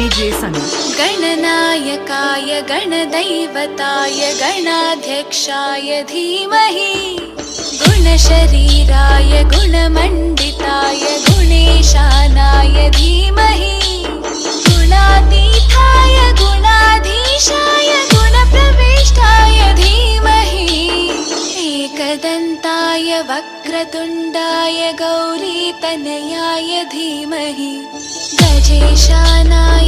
DJ Sunny. गणनायकाय गणदैवताय गणाध्यक्षाय धीमहि गुणशरीराय गुणमण्डिताय गुणेशानाय धीमहि गुणातीताय गुणाधीशाय गुणप्रविष्टाय धीमहि एकदन्ताय वक्रतुण्डाय गौरीतनयाय धीमहि गजेशानाय